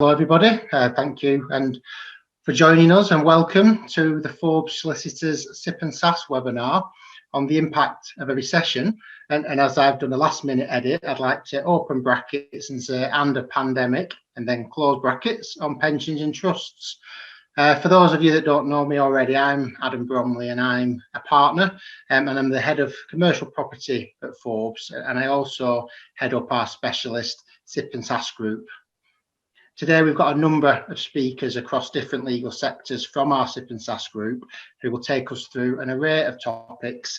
Hello everybody, thank you and for joining us, and welcome to the Forbes Solicitors SIPP and SAS webinar on the impact of a recession. And as I've done a last minute edit, I'd like to open brackets and say and a pandemic, and then close brackets on pensions and trusts. For those of you that don't know me already, I'm Adam Bromley and I'm a partner, and I'm the head of commercial property at Forbes, and I also head up our specialist SIPP and SAS group. Today, we've got a number of speakers across different legal sectors from our SIPP and SAS group who will take us through an array of topics,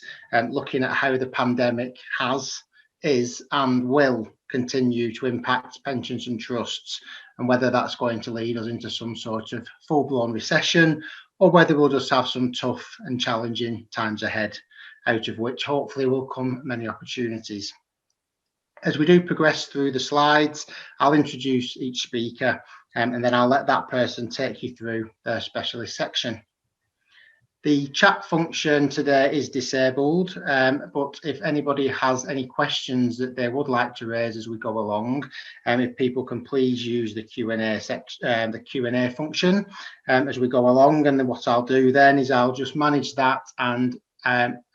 looking at how the pandemic is and will continue to impact pensions and trusts, and whether that's going to lead us into some sort of full-blown recession, or whether we'll just have some tough and challenging times ahead, out of which hopefully will come many opportunities. As we do progress through the slides, I'll introduce each speaker, and then I'll let that person take you through their specialist section. The chat function today is disabled, but if anybody has any questions that they would like to raise as we go along, if people can please use the Q&A function as we go along, and then what I'll do then is I'll just manage that and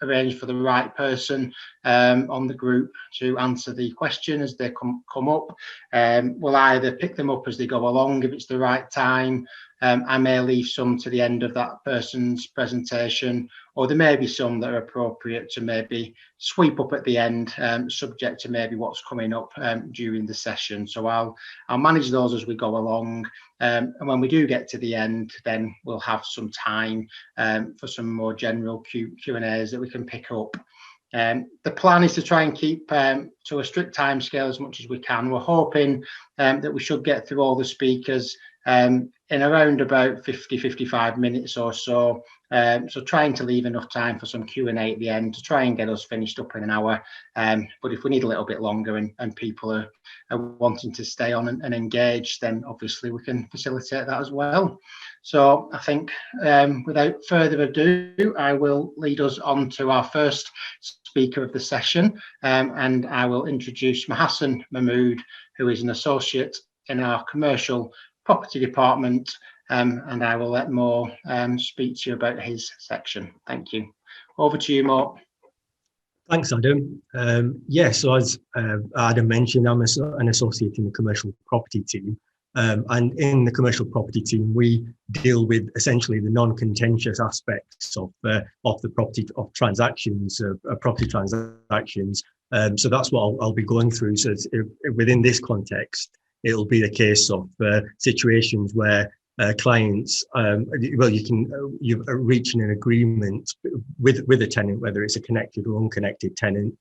arrange for the right person on the group to answer the question as they come up. We'll either pick them up as they go along if it's the right time. I may leave some to the end of that person's presentation, or there may be some that are appropriate to maybe sweep up at the end, subject to maybe what's coming up during the session. So I'll manage those as we go along, and when we do get to the end, then we'll have some time for some more general Q&As that we can pick up. The plan is to try and keep to a strict time scale as much as we can. We're hoping that we should get through all the speakers in around about 50-55 minutes or so. So trying to leave enough time for some Q&A at the end to try and get us finished up in an hour. But if we need a little bit longer and people are wanting to stay on and engage, then obviously we can facilitate that as well. So I think without further ado, I will lead us on to our first speaker of the session, and I will introduce Mohassan Mahmood, who is an associate in our commercial property department, and I will let Mo speak to you about his section. Thank you. Over to you, Mo. Thanks, Adam. So as Adam mentioned, I'm an associate in the commercial property team, and in the commercial property team, we deal with essentially the non-contentious aspects of the property transactions. So that's what I'll be going through. So within this context, it'll be a case of situations where clients, you're reaching an agreement with a tenant, whether it's a connected or unconnected tenant,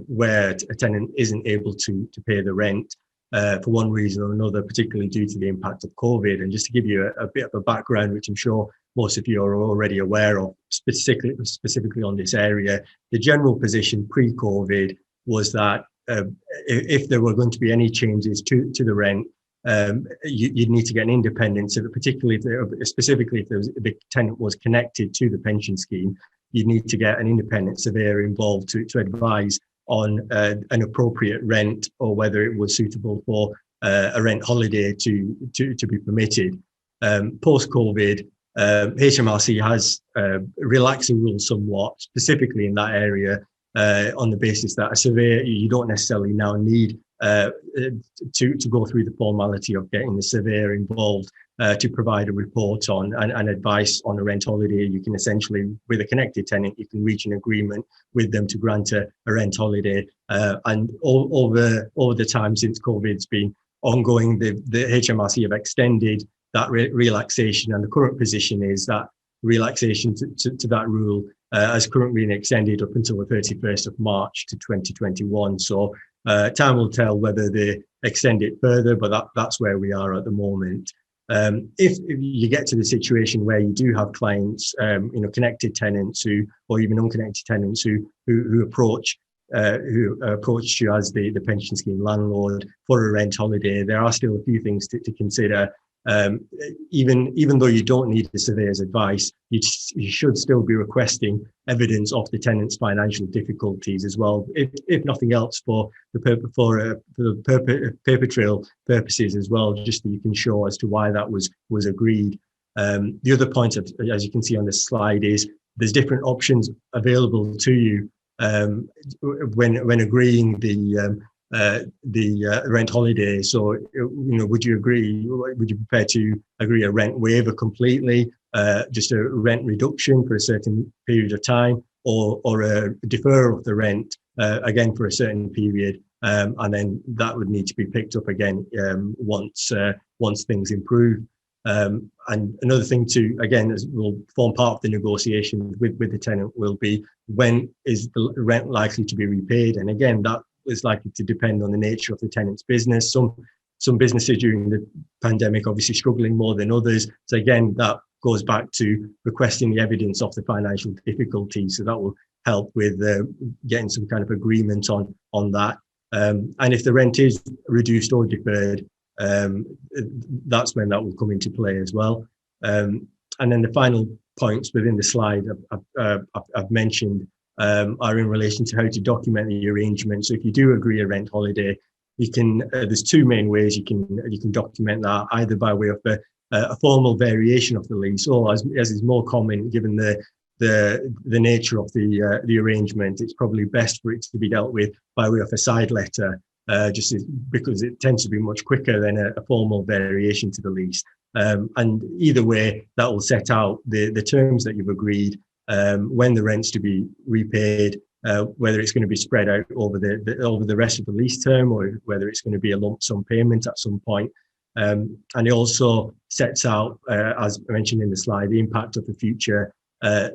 where a tenant isn't able to pay the rent for one reason or another, particularly due to the impact of COVID. And just to give you a bit of a background, which I'm sure most of you are already aware of, specifically on this area, the general position pre-COVID was that if there were going to be any changes to the rent, you'd need to get an independent, so particularly specifically if the tenant was connected to the pension scheme, you'd need to get an independent surveyor involved to advise on an appropriate rent, or whether it was suitable for a rent holiday to be permitted. Post-COVID, HMRC has relaxed the rules somewhat, specifically in that area, on the basis that a surveyor, you don't necessarily now need to go through the formality of getting the surveyor involved to provide a report on and advice on a rent holiday. You can essentially, with a connected tenant, you can reach an agreement with them to grant a rent holiday. And over the time since COVID's been ongoing, the HMRC have extended that relaxation, and the current position is that relaxation to that rule has currently been extended up until the 31st of March to 2021. So time will tell whether they extend it further, but that's where we are at the moment. If you get to the situation where you do have clients, connected tenants or even unconnected tenants who approach you as the pension scheme landlord for a rent holiday, there are still a few things to consider. even though you don't need the surveyor's advice, you should still be requesting evidence of the tenant's financial difficulties as well, if nothing else for the paper trail purposes as well, just so you can show as to why that was agreed. The other point, as you can see on this slide, is there's different options available to you when agreeing the rent holiday. So, would you agree? Would you be prepared to agree a rent waiver completely, just a rent reduction for a certain period of time, or a deferral of the rent again for a certain period, and then that would need to be picked up again once things improve. And another thing to, again, as will form part of the negotiation with the tenant, will be when is the rent likely to be repaid, and again that is likely to depend on the nature of the tenant's business. Some businesses during the pandemic obviously struggling more than others. So again, that goes back to requesting the evidence of the financial difficulties. So that will help with getting some kind of agreement on that. And if the rent is reduced or deferred, that's when that will come into play as well. And then the final points within the slide I've mentioned are in relation to how to document the arrangement. So if you do agree a rent holiday, you can. There's two main ways you can document that, either by way of a formal variation of the lease, or as is more common given the nature of the arrangement, it's probably best for it to be dealt with by way of a side letter, because it tends to be much quicker than a formal variation to the lease. And either way, that will set out the terms that you've agreed, when the rent's to be repaid, whether it's going to be spread out over the rest of the lease term, or whether it's going to be a lump sum payment at some point. And it also sets out, as mentioned in the slide, the impact of the future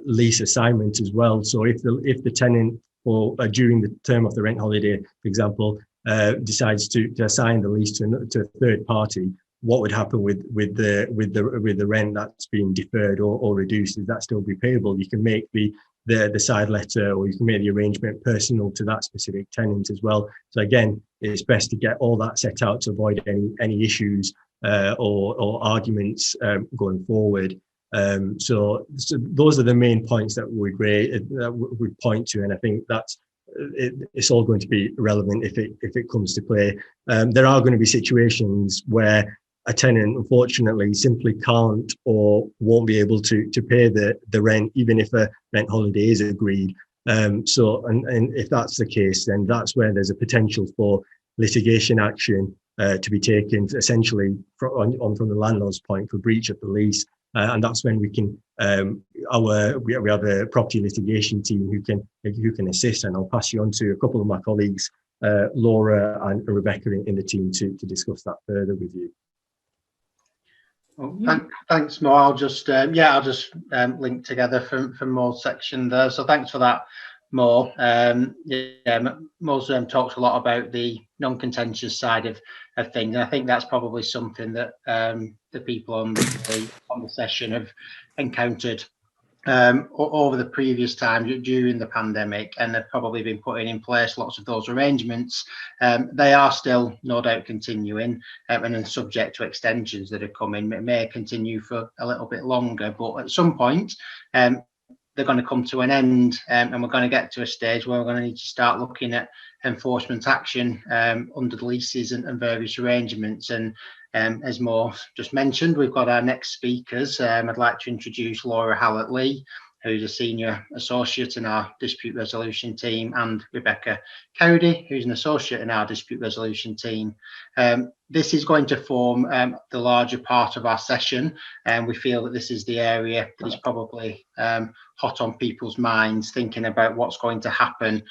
lease assignment as well. So if the tenant, or during the term of the rent holiday, for example, decides to assign the lease to a third party, what would happen with the rent that's being deferred or reduced? Is that still be payable? You can make the side letter, or you can make the arrangement personal to that specific tenant as well. So again, it's best to get all that set out to avoid any issues or arguments going forward. So those are the main points that we'd point to, and I think it's all going to be relevant if it comes to play. There are going to be situations where a tenant, unfortunately, simply can't or won't be able to pay the rent, even if a rent holiday is agreed. So if that's the case, then that's where there's a potential for litigation action to be taken, essentially from the landlord's point, for breach of the lease. And that's when we can we have a property litigation team who can assist, and I'll pass you on to a couple of my colleagues, Laura and Rebecca in the team to discuss that further with you. Well, thanks, Mo. I'll just link together from Mo's section there. So thanks for that, Mo. Mo's talked a lot about the non-contentious side of things, and I think that's probably something that the people on the session have encountered over the previous time during the pandemic, and they've probably been putting in place lots of those arrangements. They are still no doubt continuing, and then subject to extensions that are coming. It may continue for a little bit longer, but at some point they're going to come to an end, and we're going to get to a stage where we're going to need to start looking at enforcement action under the leases and various arrangements. And as Mo just mentioned, we've got our next speakers. I'd like to introduce Laura Hallett-Lee, who's a senior associate in our dispute resolution team, and Rebecca Cowdy, who's an associate in our dispute resolution team. This is going to form the larger part of our session, and we feel that this is the area that is probably hot on people's minds, thinking about what's going to happen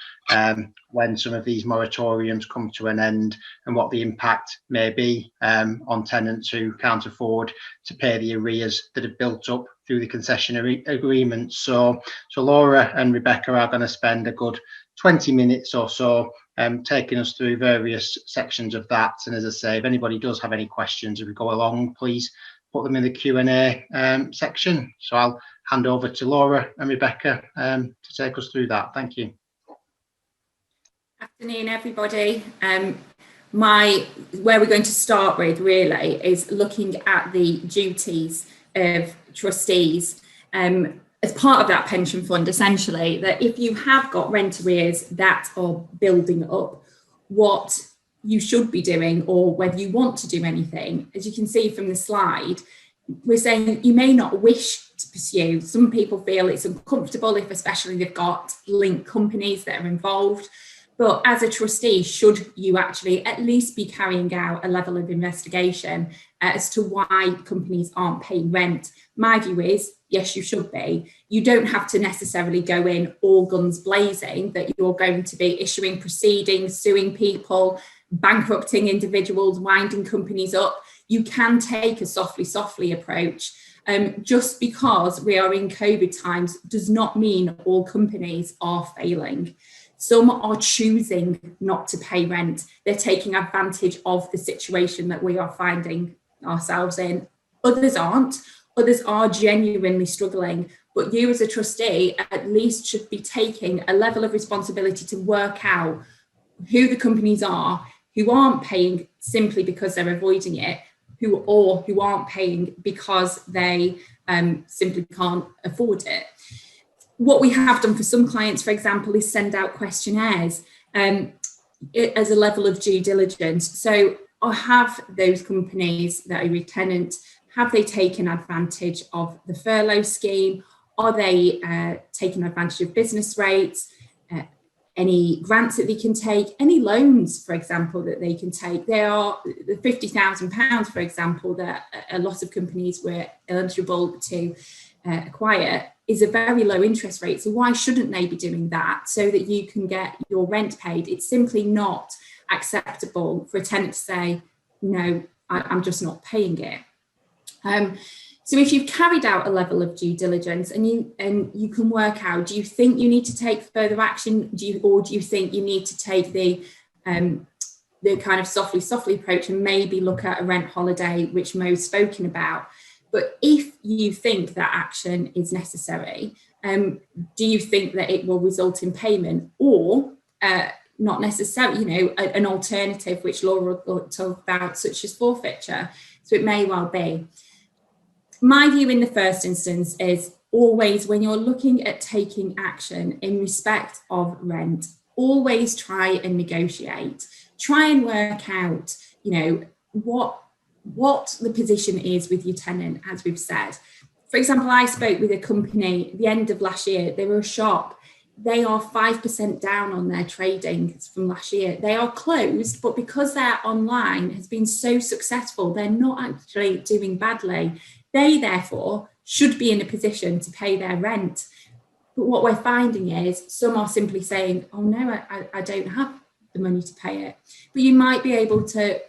when some of these moratoriums come to an end, and what the impact may be on tenants who can't afford to pay the arrears that have built up through the concession agreements. So Laura and Rebecca are going to spend a good 20 minutes or so taking us through various sections of that. And as I say, if anybody does have any questions as we go along, please put them in the Q&A section. So I'll hand over to Laura and Rebecca to take us through that. Thank you. Afternoon, everybody. where we're going to start with really is looking at the duties of trustees as part of that pension fund, essentially, that if you have got rent arrears that are building up, what you should be doing, or whether you want to do anything. As you can see from the slide, we're saying you may not wish to pursue. Some people feel it's uncomfortable if especially they've got linked companies that are involved. But as a trustee, should you actually at least be carrying out a level of investigation as to why companies aren't paying rent? My view is, yes, you should be. You don't have to necessarily go in all guns blazing that you're going to be issuing proceedings, suing people, bankrupting individuals, winding companies up. You can take a softly approach. Just because we are in COVID times does not mean all companies are failing. Some are choosing not to pay rent. They're taking advantage of the situation that we are finding ourselves in. Others aren't. Others are genuinely struggling. But you as a trustee at least should be taking a level of responsibility to work out who the companies are who aren't paying simply because they're avoiding it, who aren't paying because they simply can't afford it. What we have done for some clients, for example, is send out questionnaires as a level of due diligence. So have those companies that are your tenant, have they taken advantage of the furlough scheme? Are they taking advantage of business rates? Any grants that they can take, any loans, for example, that they can take. There are the £50,000, for example, that a lot of companies were eligible to acquire is a very low interest rate. So why shouldn't they be doing that so that you can get your rent paid? It's simply not acceptable for a tenant to say, no, I'm just not paying it. So if you've carried out a level of due diligence and you can work out, do you think you need to take further action? Or do you think you need to take the kind of softly approach and maybe look at a rent holiday, which Mo's spoken about? But if you think that action is necessary, do you think that it will result in payment, or not necessarily, an alternative, which Laura will talk about, such as forfeiture? So it may well be. My view in the first instance is always, when you're looking at taking action in respect of rent, always try and negotiate. Try and work out, what the position is with your tenant, as we've said. For example, I spoke with a company at the end of last year. They were a shop. They are 5% down on their trading from last year. They are closed, but because their online has been so successful, they're not actually doing badly. They, therefore, should be in a position to pay their rent. But what we're finding is some are simply saying, oh, no, I don't have the money to pay it. But you might be able to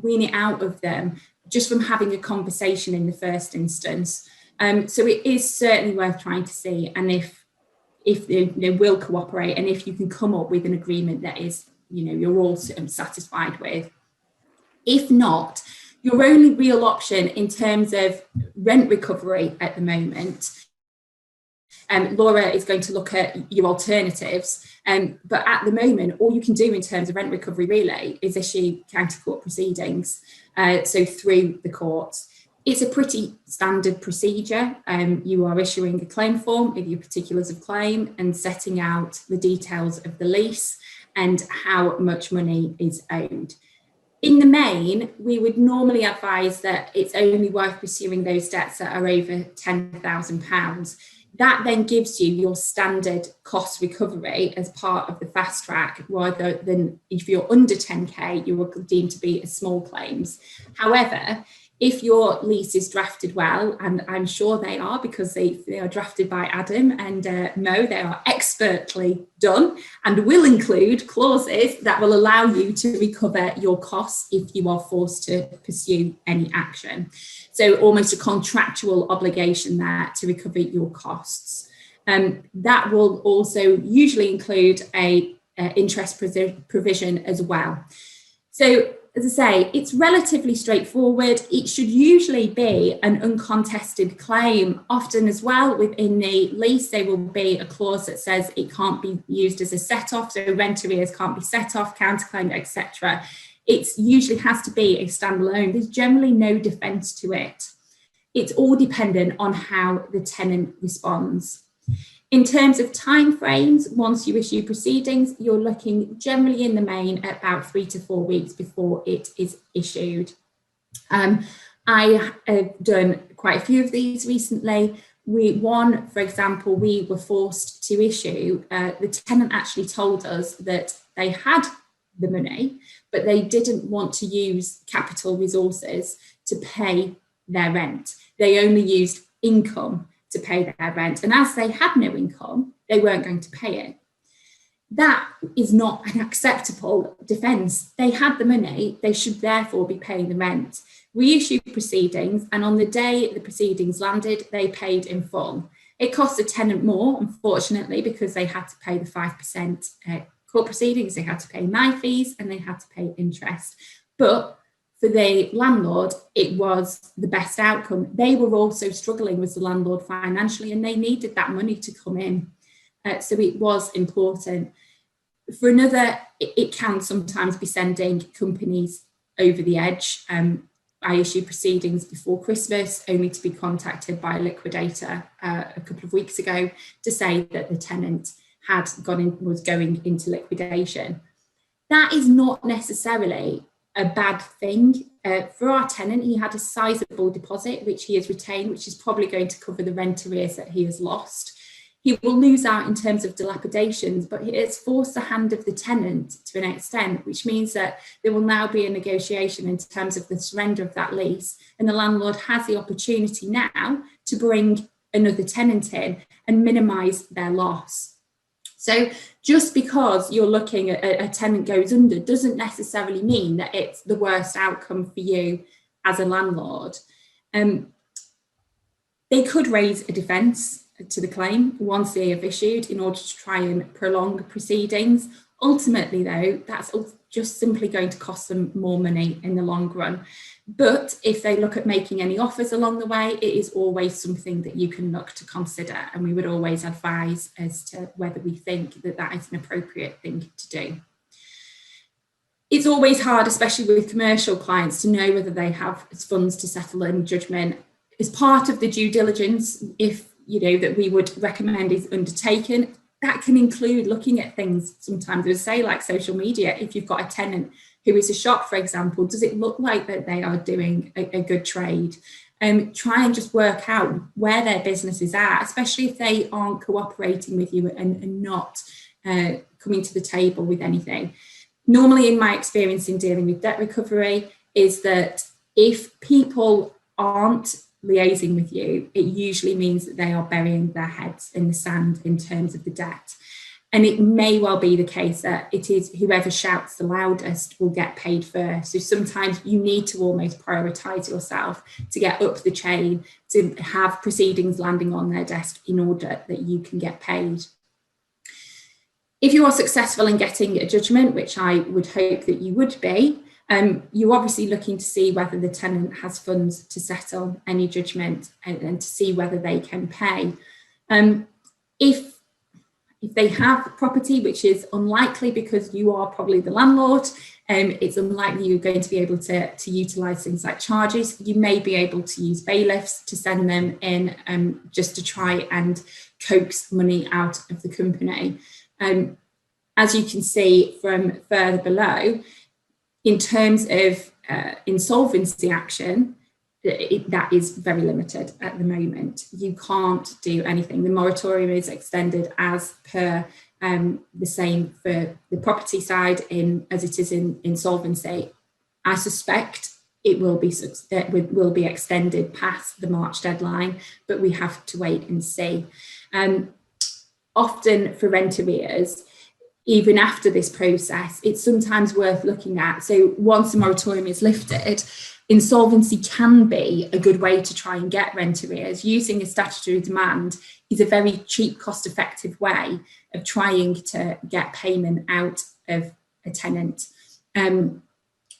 wean it out of them just from having a conversation in the first instance. So it is certainly worth trying to see, and if they will cooperate, and if you can come up with an agreement that is, you're all satisfied with. If not, your only real option in terms of rent recovery at the moment, Laura is going to look at your alternatives, but at the moment, all you can do in terms of rent recovery really is issue county court proceedings, so through the courts. It's a pretty standard procedure. You are issuing a claim form with your particulars of claim and setting out the details of the lease and how much money is owed. In the main, we would normally advise that it's only worth pursuing those debts that are over £10,000. That then gives you your standard cost recovery as part of the fast track, rather than if you're under 10k, you are deemed to be a small claims. However, if your lease is drafted well, and I'm sure they are because they are drafted by Adam and Mo, they are expertly done and will include clauses that will allow you to recover your costs if you are forced to pursue any action. So almost a contractual obligation there to recover your costs. That will also usually include a interest provision as well. So, as I say, it's relatively straightforward. It should usually be an uncontested claim. Often as well, within the lease, there will be a clause that says it can't be used as a set-off, so rent arrears can't be set off, counterclaim, etc. it usually has to be a standalone. There's generally no defence to it. It's all dependent on how the tenant responds. In terms of timeframes, once you issue proceedings, you're looking generally in the main at about 3 to 4 weeks before it is issued. I have done quite a few of these recently. For example, we were forced to issue, the tenant actually told us that they had the money, but they didn't want to use capital resources to pay their rent. They only used income to pay their rent. And as they had no income, they weren't going to pay it. That is not an acceptable defence. They had the money, they should therefore be paying the rent. We issued proceedings, and on the day the proceedings landed, they paid in full. It cost the tenant more, unfortunately, because they had to pay the 5% court proceedings, they had to pay my fees, and they had to pay interest. But for the landlord, it was the best outcome. They were also struggling with the landlord financially, and they needed that money to come in. So it was important. For another, it can sometimes be sending companies over the edge. I issued proceedings before Christmas, only to be contacted by a liquidator a couple of weeks ago to say that the tenant was going into liquidation. That is not necessarily a bad thing. For our tenant, he had a sizable deposit, which he has retained, which is probably going to cover the rent arrears that he has lost. He will lose out in terms of dilapidations, but it's forced the hand of the tenant to an extent, which means that there will now be a negotiation in terms of the surrender of that lease, and the landlord has the opportunity now to bring another tenant in and minimise their loss. So just because you're looking at a tenant goes under doesn't necessarily mean that it's the worst outcome for you as a landlord. They could raise a defence to the claim once they have issued in order to try and prolong proceedings. Ultimately, though, that's just simply going to cost them more money in the long run. But if they look at making any offers along the way, it is always something that you can look to consider, and we would always advise as to whether we think that that is an appropriate thing to do. It's always hard, especially with commercial clients, to know whether they have funds to settle in judgment. As part of the due diligence, that we would recommend is undertaken, that can include looking at things sometimes, as I say, like social media. If you've got a tenant who is a shop, for example, does it look like that they are doing a good trade? Try and just work out where their business is at, especially if they aren't cooperating with you and not coming to the table with anything. Normally, in my experience in dealing with debt recovery, is that if people aren't liaising with you, it usually means that they are burying their heads in the sand in terms of the debt. And it may well be the case that it is whoever shouts the loudest will get paid first. So sometimes you need to almost prioritise yourself to get up the chain, to have proceedings landing on their desk in order that you can get paid. If you are successful in getting a judgment, which I would hope that you would be, you're obviously looking to see whether the tenant has funds to settle any judgment and to see whether they can pay. If they have property, which is unlikely because you are probably the landlord, it's unlikely you're going to be able to utilise things like charges. You may be able to use bailiffs to send them in just to try and coax money out of the company. As you can see from further below, in terms of insolvency action, that is very limited at the moment. You can't do anything. The moratorium is extended as per the same for the property side as it is in insolvency. I suspect it will be extended past the March deadline, but we have to wait and see. Often for rent arrears, even after this process, it's sometimes worth looking at. So once the moratorium is lifted, insolvency can be a good way to try and get rent arrears. Using a statutory demand is a very cheap, cost-effective way of trying to get payment out of a tenant.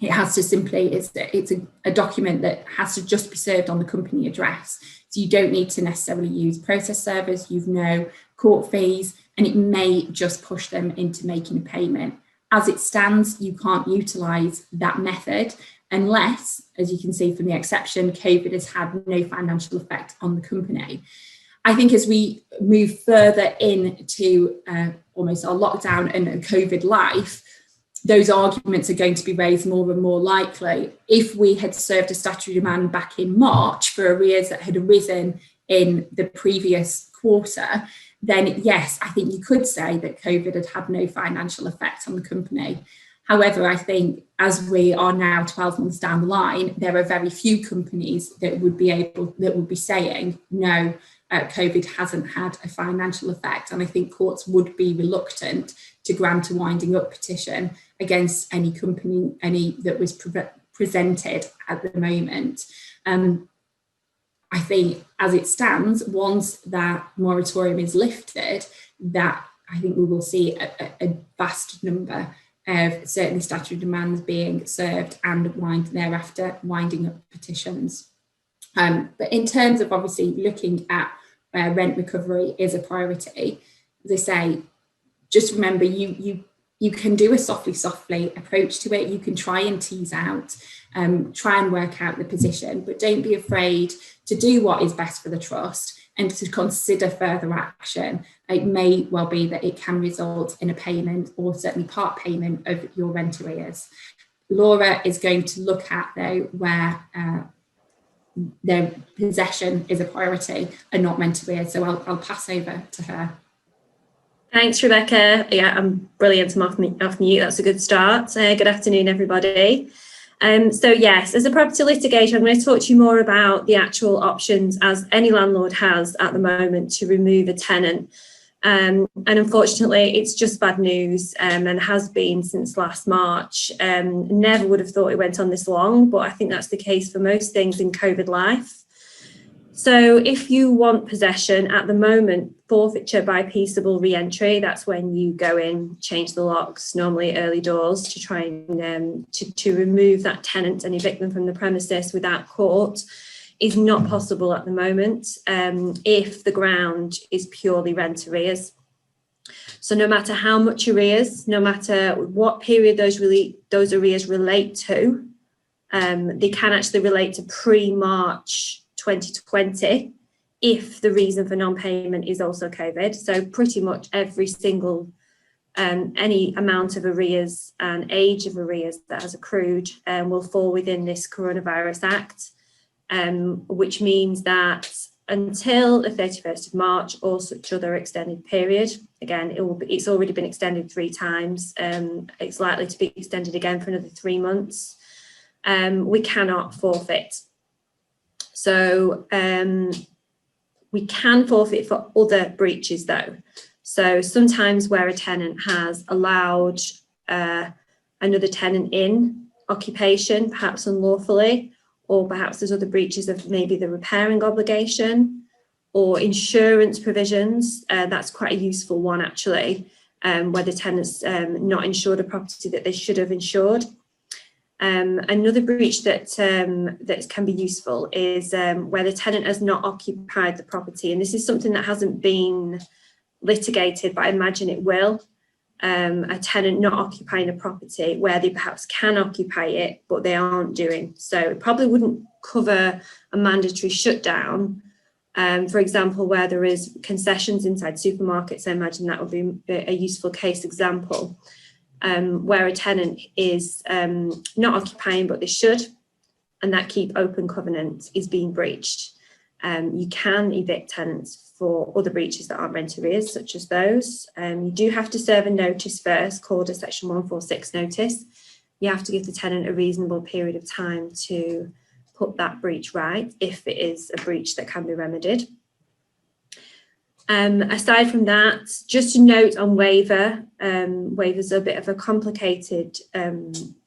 It has to simply, it's a document that has to just be served on the company address. So you don't need to necessarily use process servers, you've no court fees, and it may just push them into making a payment. As it stands, you can't utilise that method unless, as you can see from the exception, COVID has had no financial effect on the company. I think as we move further into almost our lockdown and COVID life, those arguments are going to be raised more and more likely. If we had served a statutory demand back in March for arrears that had arisen in the previous quarter, then yes, I think you could say that COVID had had no financial effect on the company. However, I think as we are now 12 months down the line, there are very few companies that would be saying, no, COVID hasn't had a financial effect. And I think courts would be reluctant to grant a winding up petition against any company, that was presented at the moment. I think as it stands, once that moratorium is lifted, that I think we will see a vast number of certainly statutory demands being served and thereafter winding up petitions. But in terms of obviously looking at where rent recovery is a priority, as I say, just remember you can do a softly approach to it. You can try and tease out, try and work out the position, but don't be afraid to do what is best for the trust and to consider further action. It may well be that it can result in a payment or certainly part payment of your rent arrears. Laura is going to look at though where their possession is a priority and not rent arrears. So I'll pass over to her. Thanks, Rebecca. Yeah, I'm brilliant. I'm off mute. That's a good start. Good afternoon, everybody. So yes, as a property litigator, I'm going to talk to you more about the actual options as any landlord has at the moment to remove a tenant. And unfortunately, it's just bad news and has been since last March. Never would have thought it went on this long, but I think that's the case for most things in COVID life. So if you want possession at the moment, forfeiture by peaceable re-entry, that's when you go in, change the locks, normally early doors, to try and to remove that tenant and evict them from the premises without court, is not possible at the moment if the ground is purely rent arrears. So no matter how much arrears, no matter what period those arrears relate to, they can actually relate to pre-March 2020 if the reason for non-payment is also COVID. So pretty much every single any amount of arrears and age of arrears that has accrued will fall within this Coronavirus Act, which means that until the 31st of March or such other extended period, again, it's already been extended 3 times, it's likely to be extended again for another 3 months, we cannot forfeit. So we can forfeit for other breaches though. So sometimes where a tenant has allowed another tenant in occupation, perhaps unlawfully, or perhaps there's other breaches of maybe the repairing obligation or insurance provisions. That's quite a useful one actually, where the tenant's not insured a property that they should have insured. Another breach that can be useful is where the tenant has not occupied the property, and this is something that hasn't been litigated, but I imagine it will. A tenant not occupying a property where they perhaps can occupy it, but they aren't doing. So it probably wouldn't cover a mandatory shutdown. For example, where there is concessions inside supermarkets, I imagine that would be a useful case example. Where a tenant is not occupying but they should, and that keep open covenant is being breached. You can evict tenants for other breaches that aren't rent arrears, such as those. You do have to serve a notice first, called a Section 146 notice. You have to give the tenant a reasonable period of time to put that breach right, if it is a breach that can be remedied. Aside from that, just a note on waiver. Waivers are a bit of a complicated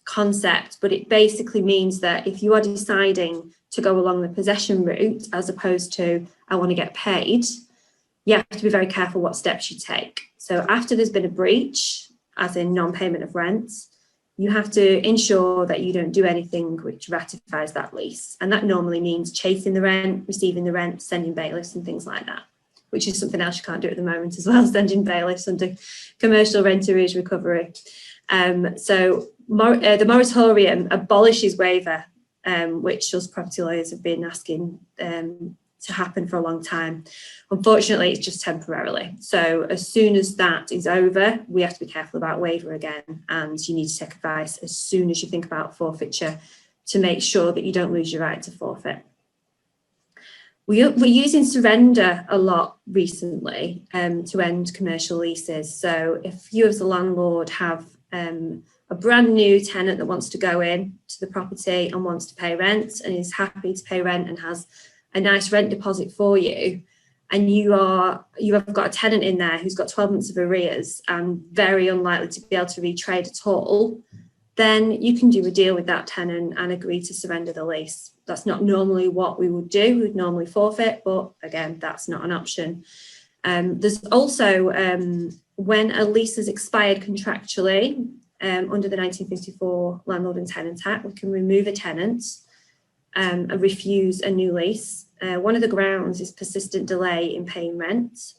concept, but it basically means that if you are deciding to go along the possession route, as opposed to I want to get paid, you have to be very careful what steps you take. So after there's been a breach, as in non-payment of rent, you have to ensure that you don't do anything which ratifies that lease. And that normally means chasing the rent, receiving the rent, sending bailiffs and things like that, which is something else you can't do at the moment as well, sending bailiffs under commercial rent arrears recovery. So the moratorium abolishes waiver, which us property lawyers have been asking to happen for a long time. Unfortunately, it's just temporarily. So as soon as that is over, we have to be careful about waiver again, and you need to take advice as soon as you think about forfeiture to make sure that you don't lose your right to forfeit. We're using surrender a lot recently to end commercial leases. So if you as a landlord have a brand new tenant that wants to go in to the property and wants to pay rent and is happy to pay rent and has a nice rent deposit for you, and you have got a tenant in there who's got 12 months of arrears and very unlikely to be able to retrade at all, then you can do a deal with that tenant and agree to surrender the lease. That's not normally what we would do. We'd normally forfeit, but again, that's not an option. There's also, when a lease has expired contractually, under the 1954 Landlord and Tenant Act, we can remove a tenant and refuse a new lease. One of the grounds is persistent delay in paying rent.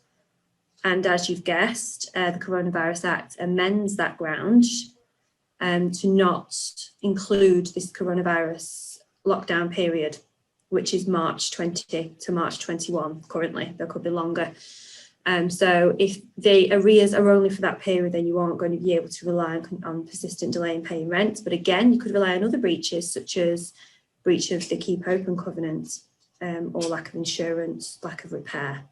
And as you've guessed, the Coronavirus Act amends that ground to not include this coronavirus lockdown period, which is March 20 to March 21 currently. There could be longer. So if the arrears are only for that period, then you aren't going to be able to rely on persistent delay in paying rent. But again, you could rely on other breaches, such as breach of the keep open covenant, or lack of insurance, lack of repair.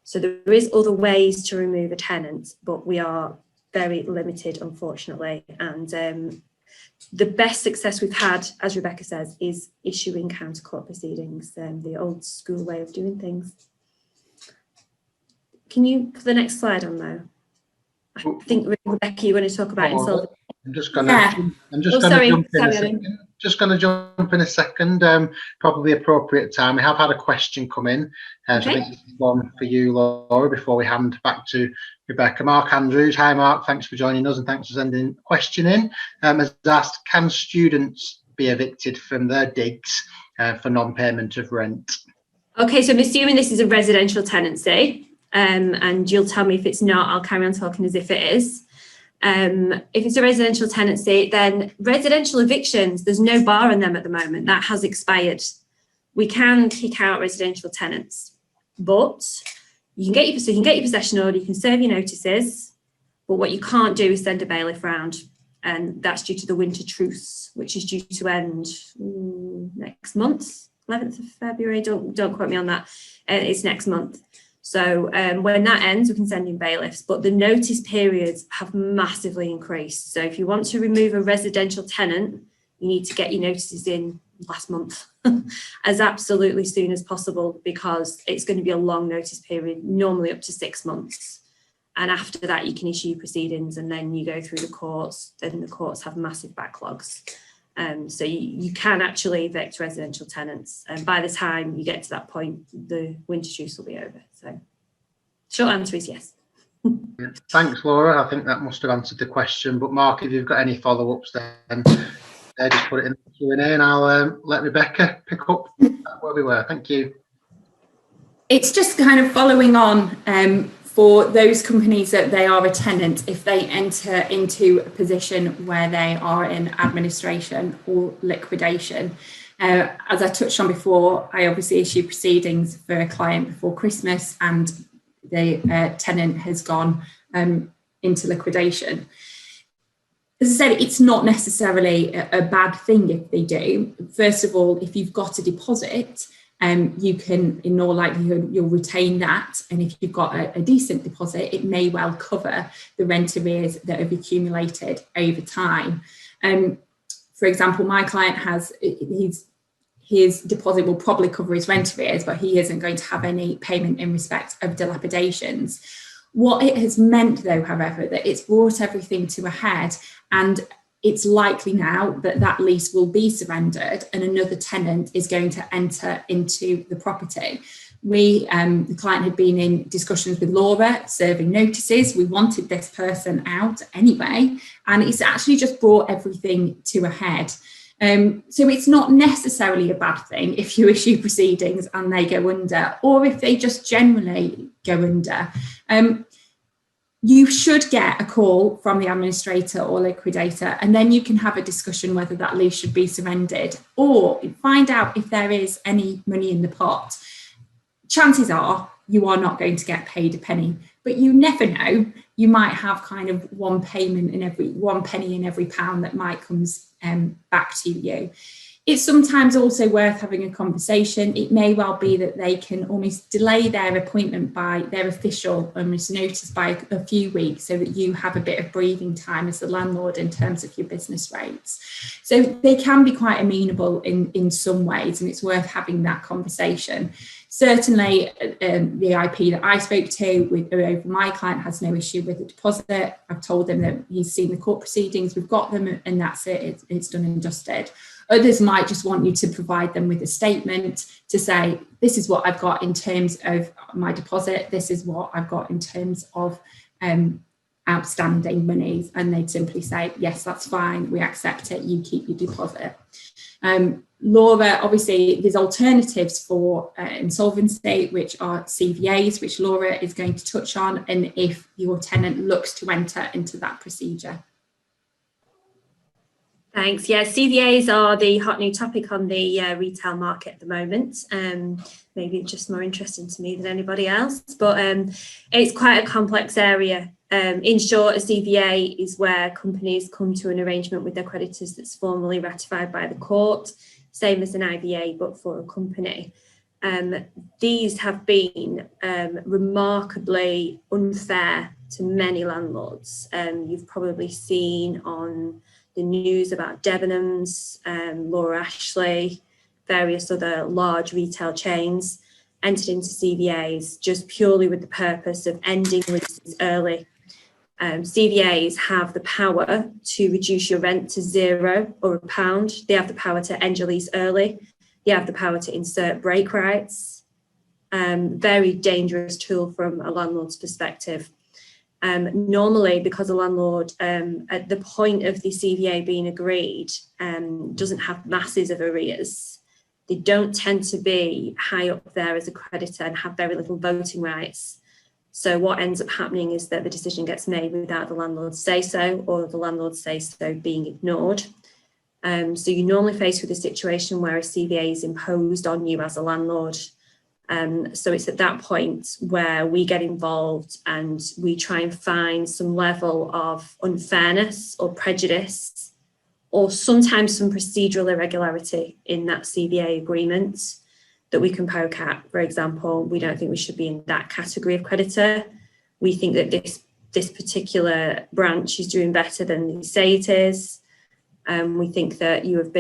So there is other ways to remove a tenant, but we are very limited, unfortunately. And the best success we've had, as Rebecca says, is issuing counter court proceedings, the old school way of doing things. Can you put the next slide on though? I think Rebecca, you want to talk about insolvency. I'm just going to jump in a second. Probably appropriate time. We have had a question come in, so I think this is one for you, Laura, before we hand back to Rebecca. Mark Andrews, hi Mark, thanks for joining us and thanks for sending a question in. Has asked, can students be evicted from their digs for non-payment of rent? Okay, so I'm assuming this is a residential tenancy, and you'll tell me if it's not. I'll carry on talking as if it is. If it's a residential tenancy, then residential evictions, there's no bar on them at the moment. That has expired. We can kick out residential tenants, but you can get your possession order, you can serve your notices, but what you can't do is send a bailiff round, and that's due to the winter truce, which is due to end next month, 11th of February. Don't quote me on that. It's next month. So when that ends, we can send in bailiffs, but the notice periods have massively increased. So if you want to remove a residential tenant, you need to get your notices in last month as absolutely soon as possible, because it's going to be a long notice period, normally up to 6 months. And after that, you can issue proceedings and then you go through the courts, and the courts have massive backlogs. So you can actually evict residential tenants, and by the time you get to that point, the winter truce will be over. So short answer is yes. Thanks, Laura. I think that must have answered the question. But Mark, if you've got any follow-ups, then just put it in the Q&A, and I'll let Rebecca pick up where we were. Thank you. It's just kind of following on for those companies that they are a tenant, if they enter into a position where they are in administration or liquidation. As I touched on before, I obviously issue proceedings for a client before Christmas, and the tenant has gone into liquidation. As I said, it's not necessarily a bad thing if they do. First of all, if you've got a deposit, you can, in all likelihood, you'll retain that. And if you've got a decent deposit, it may well cover the rent arrears that have accumulated over time. For example, my client has, his deposit will probably cover his rent arrears, but he isn't going to have any payment in respect of dilapidations. What it has meant, though, however, that it's brought everything to a head, and it's likely now that that lease will be surrendered and another tenant is going to enter into the property. The client had been in discussions with Laura, serving notices. We wanted this person out anyway, and it's actually just brought everything to a head. So it's not necessarily a bad thing if you issue proceedings and they go under, or if they just generally go under. you should get a call from the administrator or liquidator, and then you can have a discussion whether that lease should be surrendered, or find out if there is any money in the pot. Chances are you are not going to get paid a penny, but you never know. You might have kind of one penny in every pound that might comes back to you. It's sometimes also worth having a conversation. It may well be that they can almost delay their appointment by their official notice by a few weeks, so that you have a bit of breathing time as the landlord in terms of your business rates. So they can be quite amenable in some ways, and it's worth having that conversation. Certainly, the IP that I spoke to over my client has no issue with the deposit. I've told them that he's seen the court proceedings, we've got them, and that's it, it's done and dusted. Others might just want you to provide them with a statement to say, this is what I've got in terms of my deposit, this is what I've got in terms of outstanding monies, and they'd simply say, yes, that's fine, we accept it, you keep your deposit. Laura, obviously there's alternatives for insolvency, which are CVAs, which Laura is going to touch on, and if your tenant looks to enter into that procedure. Thanks. Yeah, CVAs are the hot new topic on the retail market at the moment. Maybe just more interesting to me than anybody else, but it's quite a complex area. In short, a CVA is where companies come to an arrangement with their creditors that's formally ratified by the court, same as an IVA, but for a company. These have been remarkably unfair to many landlords. You've probably seen on the news about Debenhams, Laura Ashley, various other large retail chains entered into CVAs just purely with the purpose of ending leases early. CVAs have the power to reduce your rent to £0 or £1. They have the power to end your lease early. They have the power to insert break rights. Very dangerous tool from a landlord's perspective. Normally, because a landlord at the point of the CVA being agreed doesn't have masses of arrears, they don't tend to be high up there as a creditor and have very little voting rights. So what ends up happening is that the decision gets made without the landlord's say-so, or the landlord's say-so being ignored. So you're normally faced with a situation where a CVA is imposed on you as a landlord. So it's at that point where we get involved and we try and find some level of unfairness or prejudice, or sometimes some procedural irregularity in that CVA agreement that we can poke at. For example, we don't think we should be in that category of creditor. We think that this particular branch is doing better than you say it is. We think that you have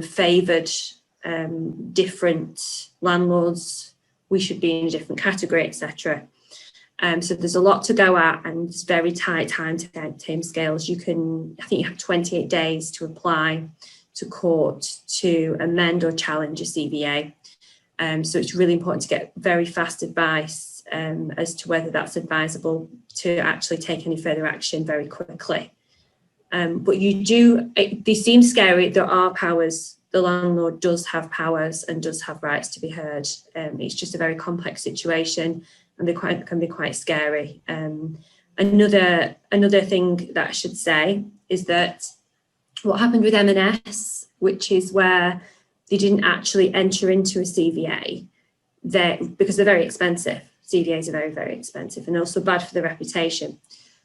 favoured different landlords, we should be in a different category, etc. So there's a lot to go at, and it's very tight time scales. I think you have 28 days to apply to court to amend or challenge a CVA. So it's really important to get very fast advice as to whether that's advisable to actually take any further action very quickly. But they seem scary. There are powers. The landlord does have powers and does have rights to be heard. It's just a very complex situation, and can be quite scary. Another thing that I should say is that what happened with M&S, which is where they didn't actually enter into a CVA, because they're very expensive. CVAs are very, very expensive, and also bad for the reputation.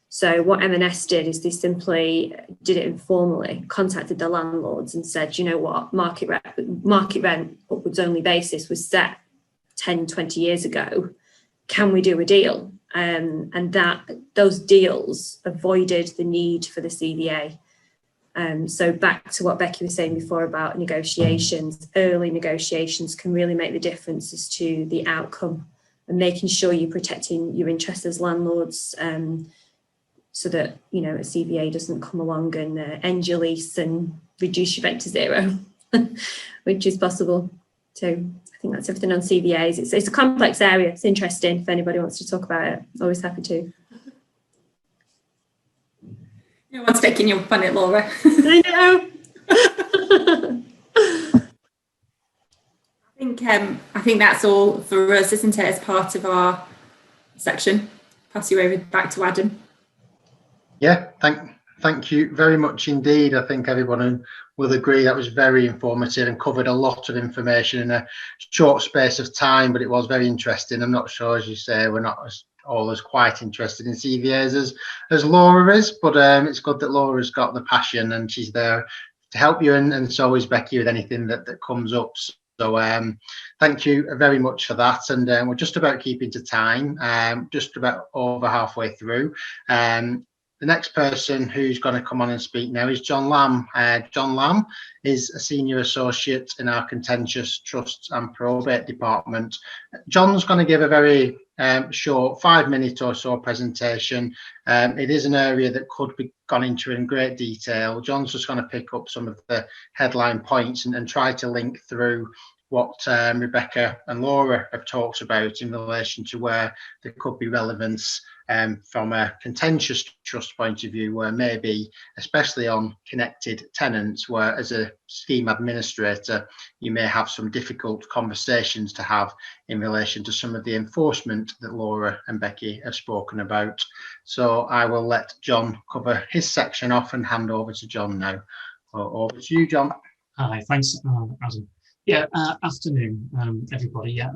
So what M&S did is they simply did it informally, contacted the landlords and said, you know what, market rent upwards only basis was set 10, 20 years ago. Can we do a deal? And those deals avoided the need for the CVA. So back to what Becky was saying before about negotiations, early negotiations can really make the difference as to the outcome, and making sure you're protecting your interests as landlords, so that, a CVA doesn't come along and end your lease and reduce your rent to zero, which is possible too. I think that's everything on CVAs. It's a complex area. It's interesting. If anybody wants to talk about it, always happy to. No one's taking your fun at Laura. I know. I think that's all for us, isn't it, as part of our section, pass you over back to Adam. Yeah, thank you very much indeed. I think everyone will agree that was very informative and covered a lot of information in a short space of time, but it was very interesting. I'm not sure, as you say, we're not all as quite interested in CVAs as Laura is, but it's good that Laura's got the passion and she's there to help you, and so is Becky with anything that comes up. So thank you very much for that, and we're just about keeping to time, just about over halfway through. The next person who's going to come on and speak now is John Lamb. John Lamb is a senior associate in our contentious trusts and probate department. John's going to give a very short 5-minute or so presentation. It is an area that could be gone into in great detail. John's just going to pick up some of the headline points and try to link through what Rebecca and Laura have talked about in relation to where there could be relevance from a contentious trust point of view, where maybe, especially on connected tenants, where as a scheme administrator, you may have some difficult conversations to have in relation to some of the enforcement that Laura and Becky have spoken about. So I will let John cover his section off and hand over to John now. Over to you, John. Hi, thanks, Adam. Yeah, afternoon, everybody. Yeah,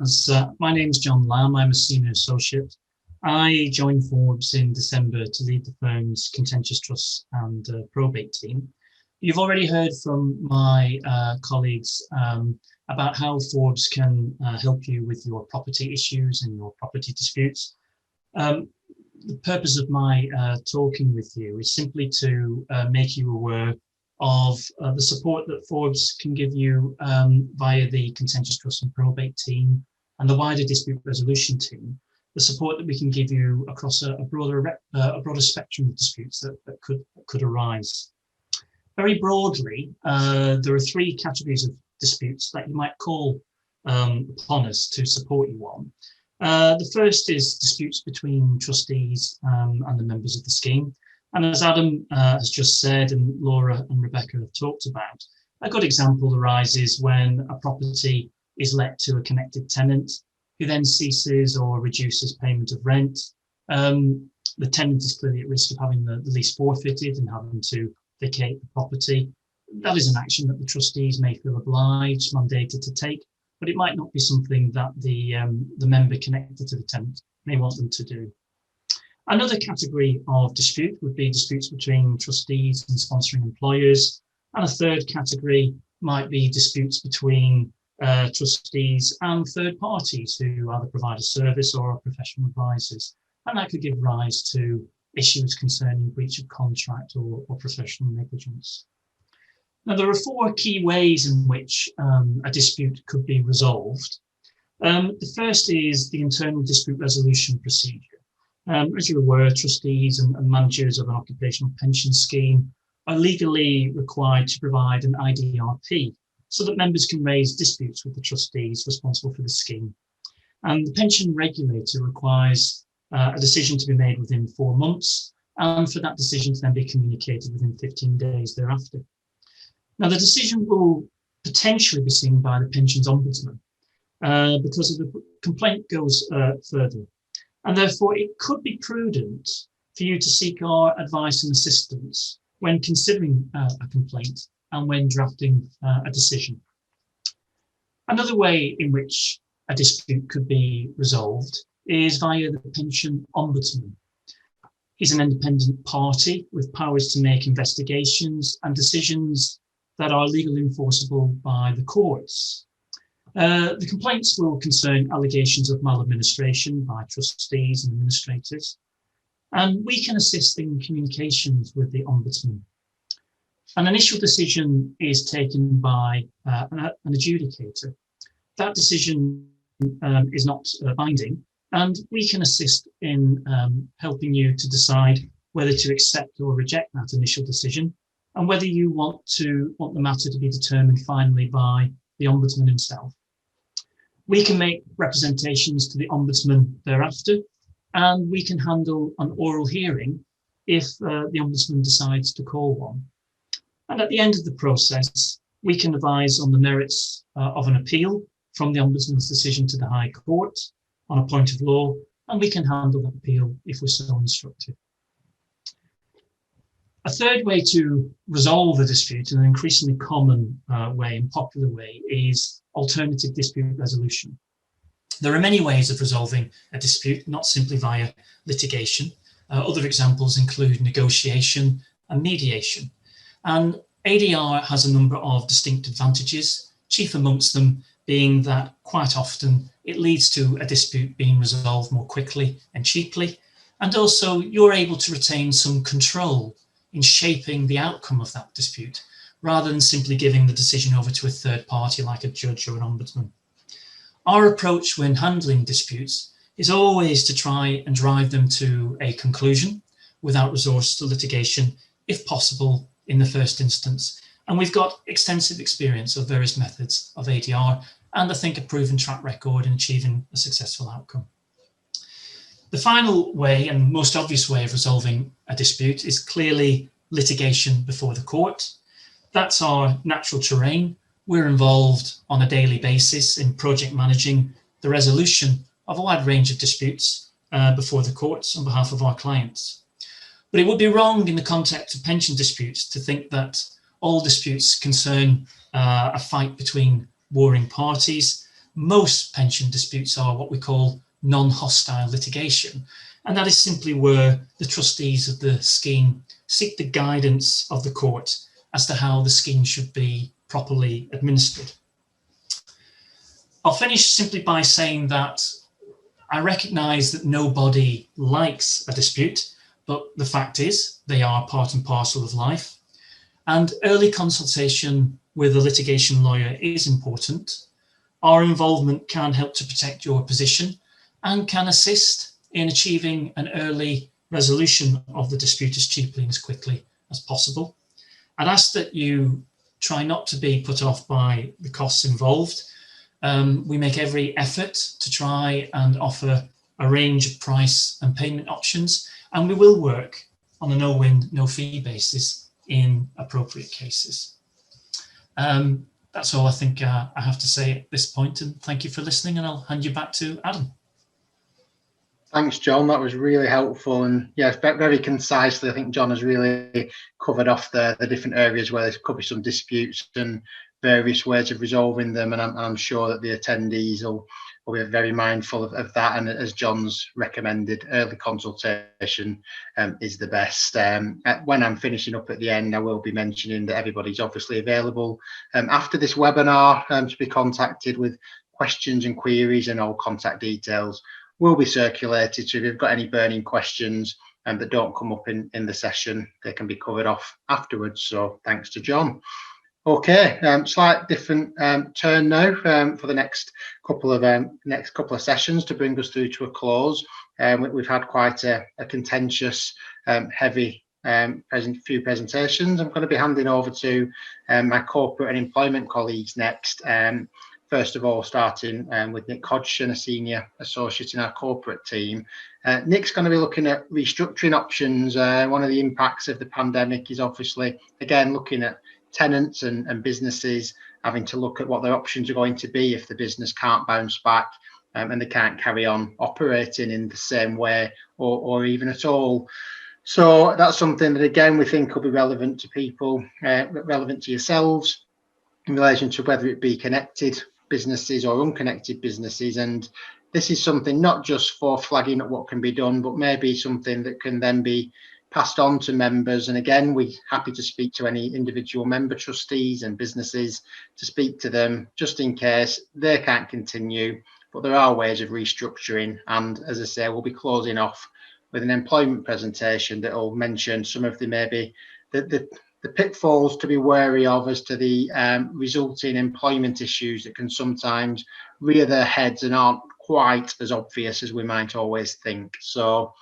my name's John Lamb. I'm a senior associate. I joined Forbes in December to lead the firm's contentious trusts and probate team. You've already heard from my colleagues about how Forbes can help you with your property issues and your property disputes. The purpose of my talking with you is simply to make you aware of the support that Forbes can give you via the contentious trust and probate team and the wider dispute resolution team, the support that we can give you across a broader spectrum of disputes that could arise. Very broadly, there are 3 categories of disputes that you might call upon us to support you on. The first is disputes between trustees and the members of the scheme. And as Adam has just said, and Laura and Rebecca have talked about, a good example arises when a property is let to a connected tenant who then ceases or reduces payment of rent. The tenant is clearly at risk of having the lease forfeited and having to vacate the property. That is an action that the trustees may feel obliged, mandated to take, but it might not be something that the member connected to the tenant may want them to do. Another category of dispute would be disputes between trustees and sponsoring employers. And a third category might be disputes between trustees and third parties who either provide a service or are professional advisors. And that could give rise to issues concerning breach of contract or professional negligence. Now, there are 4 key ways in which a dispute could be resolved. The first is the internal dispute resolution procedure. As you're aware, trustees and managers of an occupational pension scheme are legally required to provide an IDRP so that members can raise disputes with the trustees responsible for the scheme. And the pension regulator requires a decision to be made within 4 months, and for that decision to then be communicated within 15 days thereafter. Now, the decision will potentially be seen by the pensions ombudsman because of the complaint goes further. And therefore, it could be prudent for you to seek our advice and assistance when considering a complaint and when drafting a decision. Another way in which a dispute could be resolved is via the pension ombudsman. He's an independent party with powers to make investigations and decisions that are legally enforceable by the courts. The complaints will concern allegations of maladministration by trustees and administrators, and we can assist in communications with the ombudsman. An initial decision is taken by an adjudicator. That decision is not binding, and we can assist in helping you to decide whether to accept or reject that initial decision, and whether you want the matter to be determined finally by the ombudsman himself. We can make representations to the ombudsman thereafter, and we can handle an oral hearing if the ombudsman decides to call one. And at the end of the process, we can advise on the merits of an appeal from the ombudsman's decision to the High Court on a point of law, and we can handle that appeal if we're so instructed. A third way to resolve a dispute, an increasingly common way and popular way, is alternative dispute resolution. There are many ways of resolving a dispute, not simply via litigation. Other examples include negotiation and mediation. And ADR has a number of distinct advantages, chief amongst them being that quite often it leads to a dispute being resolved more quickly and cheaply, and also you're able to retain some control in shaping the outcome of that dispute, rather than simply giving the decision over to a third party like a judge or an ombudsman. Our approach when handling disputes is always to try and drive them to a conclusion without resource to litigation, if possible, in the first instance. And we've got extensive experience of various methods of ADR, and I think a proven track record in achieving a successful outcome. The final way and most obvious way of resolving a dispute is clearly litigation before the court. That's our natural terrain. We're involved on a daily basis in project managing the resolution of a wide range of disputes before the courts on behalf of our clients. But it would be wrong in the context of pension disputes to think that all disputes concern a fight between warring parties. Most pension disputes are what we call non-hostile litigation, and that is simply where the trustees of the scheme seek the guidance of the court as to how the scheme should be properly administered. I'll finish simply by saying that I recognise that nobody likes a dispute, but the fact is they are part and parcel of life, and early consultation with a litigation lawyer is important. Our involvement can help to protect your position and can assist in achieving an early resolution of the dispute as cheaply and as quickly as possible. I'd ask that you try not to be put off by the costs involved. We make every effort to try and offer a range of price and payment options, and we will work on a no-win, no-fee basis in appropriate cases. That's all I think I have to say at this point, and thank you for listening, and I'll hand you back to Adam. Thanks, John. That was really helpful, and yeah, very concisely. I think John has really covered off the different areas where there's could be some disputes and various ways of resolving them, and I'm sure that the attendees will be very mindful of that. And as John's recommended, early consultation is the best. When I'm finishing up at the end, I will be mentioning that everybody's obviously available after this webinar to be contacted with questions and queries, and all contact details will be circulated. So if you've got any burning questions that don't come up in the session, they can be covered off afterwards. So thanks to John. Okay, slight different turn now for the next couple of sessions to bring us through to a close. We've had quite a contentious, heavy few presentations. I'm going to be handing over to my corporate and employment colleagues next. First of all, starting with Nick Hodgson, a senior associate in our corporate team. Nick's going to be looking at restructuring options. One of the impacts of the pandemic is obviously, again, looking at tenants and businesses having to look at what their options are going to be if the business can't bounce back and they can't carry on operating in the same way or even at all. So that's something that, again, we think will be relevant to people, relevant to yourselves in relation to whether it be connected businesses or unconnected businesses. And this is something not just for flagging up what can be done, but maybe something that can then be passed on to members. And again, we're happy to speak to any individual member trustees and businesses to speak to them just in case they can't continue. But there are ways of restructuring. And as I say, we'll be closing off with an employment presentation that will mention some of the maybe the pitfalls to be wary of as to the resulting employment issues that can sometimes rear their heads and aren't quite as obvious as we might always think. So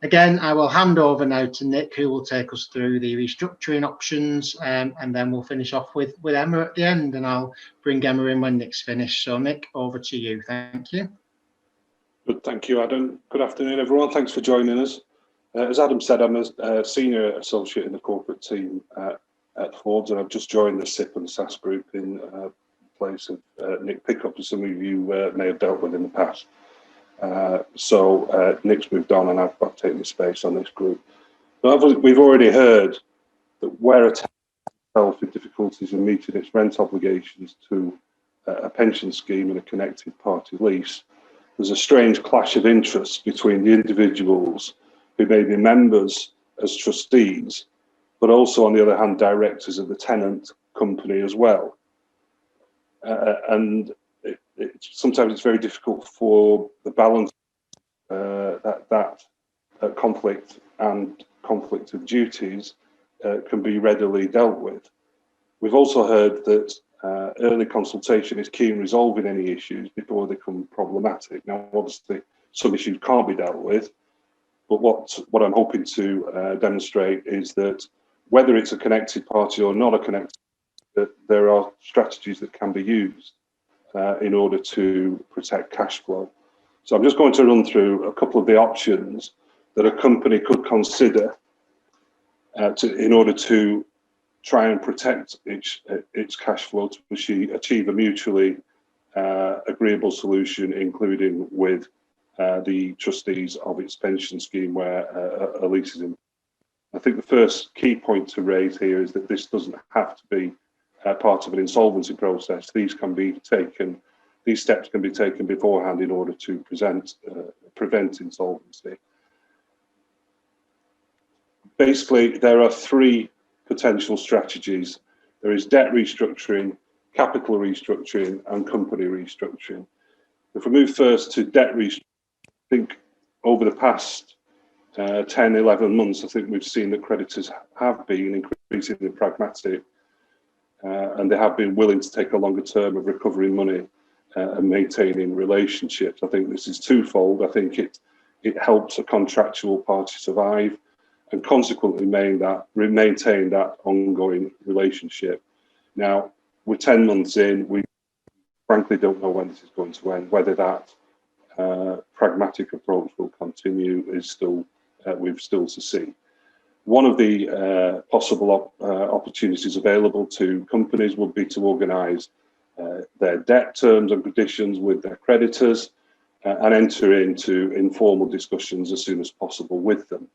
again, I will hand over now to Nick, who will take us through the restructuring options, and then we'll finish off with Emma at the end, and I'll bring Emma in when Nick's finished. So Nick, over to you. Thank you. Good, thank you, Adam. Good afternoon, everyone. Thanks for joining us. As Adam said, I'm a senior associate in the corporate team at Forbes, and I've just joined the SIPP and SSAS group in place of Nick Pickup, as some of you may have dealt with in the past. So Nick's moved on and I've taken the space on this group. But we've already heard that where a tenant itself in difficulties in meeting its rent obligations to a pension scheme and a connected party lease, there's a strange clash of interests between the individuals who may be members as trustees, but also on the other hand, directors of the tenant company as well. And sometimes it's very difficult for the balance that conflict and conflict of duties can be readily dealt with. We've also heard that early consultation is key in resolving any issues before they become problematic. Now, obviously, some issues can't be dealt with, but what I'm hoping to demonstrate is that whether it's a connected party or not a connected, that there are strategies that can be used in order to protect cash flow. So I'm just going to run through a couple of the options that a company could consider in order to try and protect its cash flow to achieve a mutually agreeable solution, including with the trustees of its pension scheme where a lease is in. I think the first key point to raise here is that this doesn't have to be part of an insolvency process. These steps can be taken beforehand in order to prevent insolvency. Basically, there are three potential strategies. There is debt restructuring, capital restructuring, and company restructuring. If we move first to debt restructuring, I think over the past 10, 11 months, I think we've seen that creditors have been increasingly pragmatic and they have been willing to take a longer term of recovering money and maintaining relationships. I think this is twofold. I think it helps a contractual party survive and consequently maintain that ongoing relationship. Now, we're 10 months in, we frankly don't know when this is going to end. Whether that pragmatic approach will continue is still, we've still to see. One of the possible opportunities available to companies would be to organise their debt terms and conditions with their creditors and enter into informal discussions as soon as possible with them.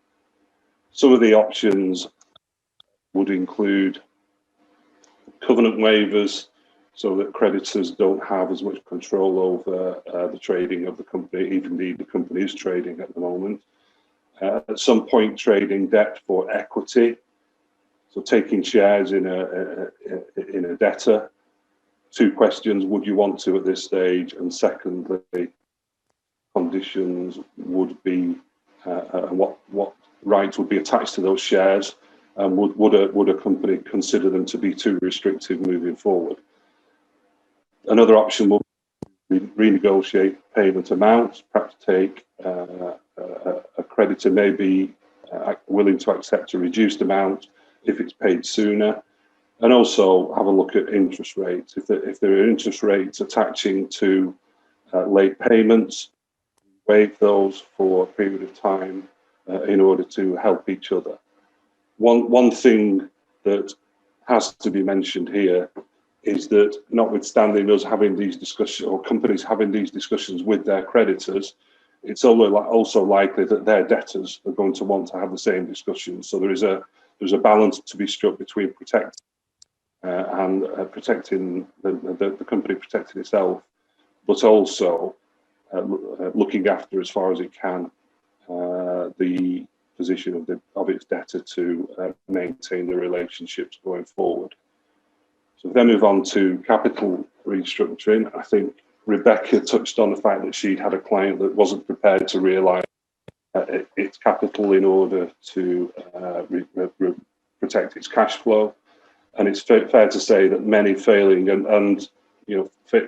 Some of the options would include covenant waivers so that creditors don't have as much control over the trading of the company, even the company is trading at the moment. At some point, trading debt for equity, so taking shares in a debtor. Two questions: would you want to at this stage? And secondly, conditions would be what rights would be attached to those shares, and would a company consider them to be too restrictive moving forward? Another option will be renegotiate payment amounts. Perhaps take a creditor may be willing to accept a reduced amount if it's paid sooner, and also have a look at interest rates. If there are interest rates attaching to late payments, waive those for a period of time in order to help each other. One thing that has to be mentioned here is that, notwithstanding us having these discussions or companies having these discussions with their creditors, it's also likely that their debtors are going to want to have the same discussions. So there's a balance to be struck between protecting the company protecting itself, but also looking after as far as it can the position of its debtor to maintain the relationships going forward. So if then move on to capital restructuring, I think Rebecca touched on the fact that she'd had a client that wasn't prepared to realise its capital in order to protect its cash flow. And it's fair to say that many failing, and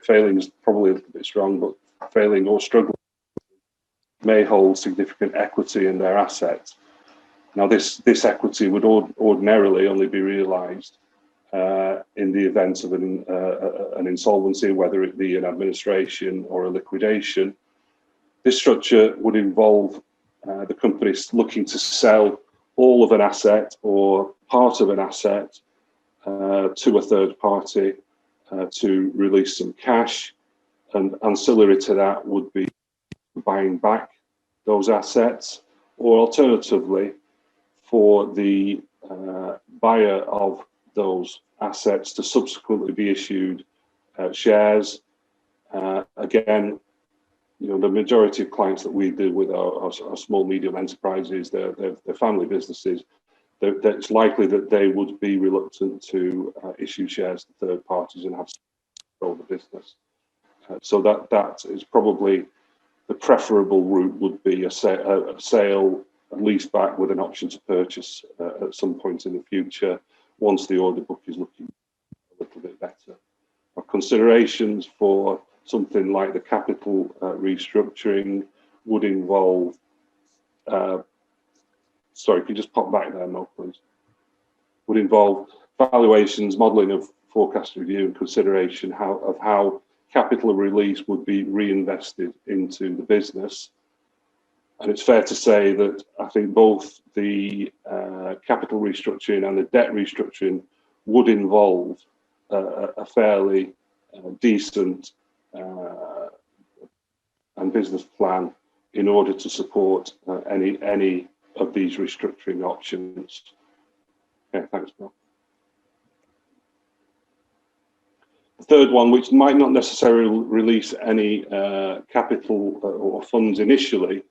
failing is probably a little bit strong, but failing or struggling may hold significant equity in their assets. Now, this equity would ordinarily only be realised in the event of an insolvency, whether it be an administration or a liquidation. This structure would involve the company looking to sell all of an asset or part of an asset to a third party to release some cash, and ancillary to that would be buying back those assets, or alternatively, for the buyer of those assets to subsequently be issued shares. Again, the majority of clients that we deal with are small, medium enterprises, they're family businesses. It's likely that they would be reluctant to issue shares to third parties and have to control the business. So that is probably the preferable route, would be a sale, a lease back with an option to purchase at some point in the future, once the order book is looking a little bit better. Our considerations for something like the capital restructuring would involve, sorry, can you just pop back there, Mo, please? Would involve valuations, modelling of forecast review, and consideration of how capital release would be reinvested into the business. And it's fair to say that I think both the capital restructuring and the debt restructuring would involve a fairly decent and business plan in order to support any of these restructuring options. Okay, thanks, Bill. The third one, which might not necessarily release any capital or funds initially,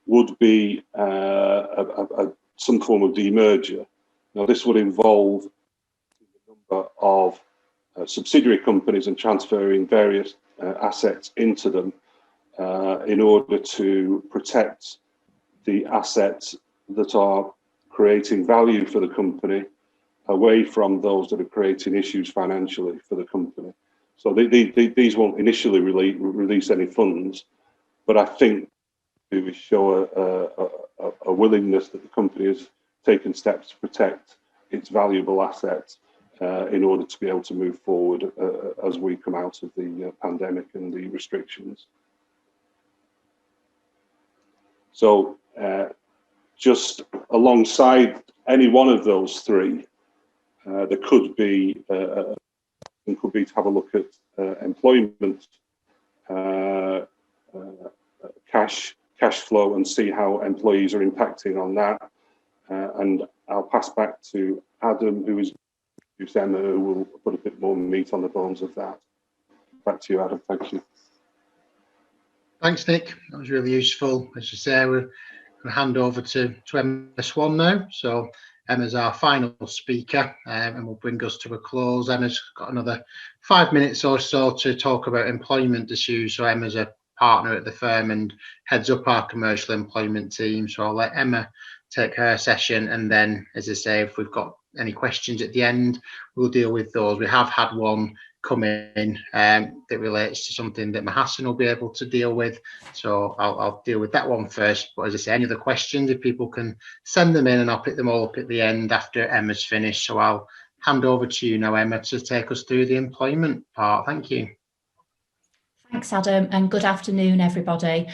would be some form of demerger. Now, this would involve a number of subsidiary companies and transferring various assets into them in order to protect the assets that are creating value for the company away from those that are creating issues financially for the company. So these won't initially release any funds, but I think we show a willingness that the company has taken steps to protect its valuable assets in order to be able to move forward as we come out of the pandemic and the restrictions. So just alongside any one of those three, there could be to have a look at employment, cash flow, and see how employees are impacting on that. And I'll pass back to Adam, who's Emma, who will put a bit more meat on the bones of that. Back to you, Adam. Thank you. Thanks, Nick. That was really useful. As you say, we're going to hand over to Emma Swan now. So Emma's our final speaker, and will bring us to a close. Emma's got another 5 minutes or so to talk about employment issues. So Emma's a partner at the firm and heads up our commercial employment team. So I'll let Emma take her session, and then, as I say, if we've got any questions at the end, we'll deal with those. We have had one come in that relates to something that Mahassan will be able to deal with, so I'll deal with that one first. But as I say, any other questions, if people can send them in, and I'll pick them all up at the end after Emma's finished. So I'll hand over to you now, Emma, to take us through the employment part. Thank you. Thanks, Adam, and good afternoon, everybody.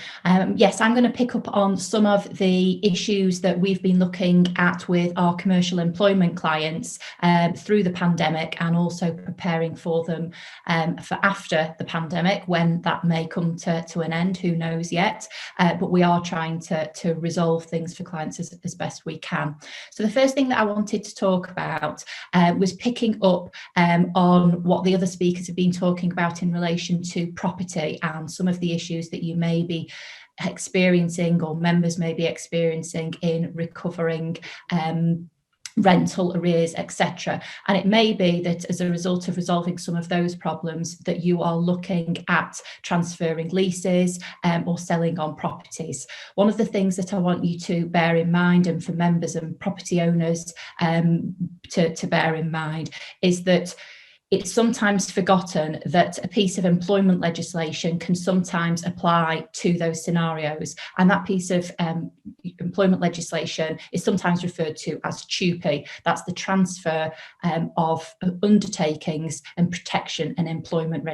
Yes, I'm going to pick up on some of the issues that we've been looking at with our commercial employment clients through the pandemic, and also preparing for them for after the pandemic, when that may come to an end, who knows yet. But we are trying to resolve things for clients as best we can. So the first thing that I wanted to talk about was picking up on what the other speakers have been talking about in relation to property and some of the issues that you may be experiencing, or members may be experiencing, in recovering rental arrears, etc. And it may be that as a result of resolving some of those problems, that you are looking at transferring leases or selling on properties. One of the things that I want you to bear in mind, and for members and property owners to bear in mind, is that it's sometimes forgotten that a piece of employment legislation can sometimes apply to those scenarios. And that piece of employment legislation is sometimes referred to as TUPE. That's the transfer of undertakings and protection and employment